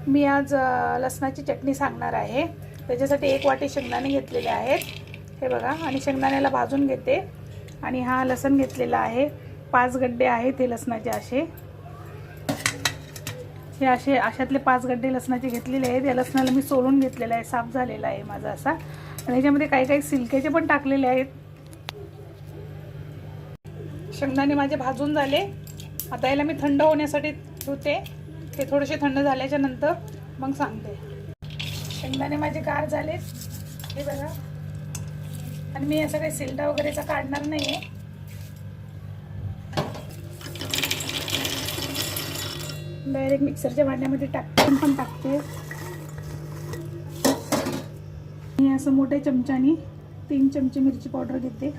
मी आज लसणाची चटणी सांगणार आहे। त्याच्यासाठी 1 वाटी शेंगदाणे घेतलेले आहेत, हे बघा, आणि शेंगदाण्याला भाजून घेते। आणि हा लसण घेतलेला आहे, 5 गड्डे आहेत हे लसणाचे असे, हे अशातले 5 गड्डे लसणाचे घेतलेले आहेत। या लसणाला मी सोलून घेतलेला आहे, साफ झालेला आहे माझा असा, आणि याच्यामध्ये काही सिल्केचे पण टाकलेले आहेत। शेंगदाणे माझे भाजून झाले, आता याला मी थंड होण्यासाठी ठेवते। ते थोडेसे थंड झाल्याच्या नंतर मग सांगते। शेंगदाणे माझे गार झाले, हे बघा, आणि मी असं काही सिलटा वगैरेचा काढणार नाही आहे। डायरेक्ट मिक्सरच्या भांड्यामध्ये टाकते। मी असं मोठ्या चमच्यानी 3 चमचे मिरची पावडर घेते,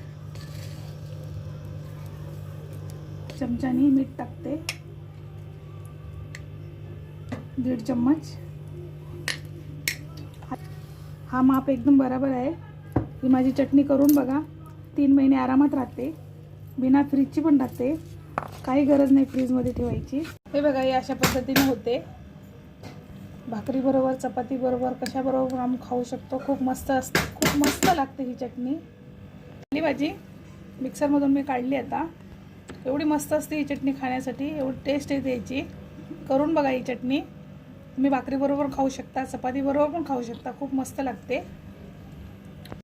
चमच्यानी मीठ टाकते, 1.5 चम्मच। हा माप एकदम बरोबर आहे। ही माझी चटणी करून बघा, 3 महिने आरामात राहते, बिना फ्रीजची पण राहते, काही गरज नाही फ्रीजमध्ये ठेवायची। हे बघा, हे अशा पद्धतीने होते। भाकरी बरोबर, चपाती बरोबर, कशा बरोबर आम्ही खाऊ शकतो। खूप मस्त असते, खूप मस्त लागते ही चटणी। ही भाजी मिक्सरमधून मी काढली आता। एवढी मस्त असते ही चटणी खाण्यासाठी, एवढी टेस्ट येते याची। करून बघा ही चटणी, तुम्ही भाकरी बरोबर खाऊ शकता, चपाती बरोबर पण खाऊ शकता, खूप मस्त लागते।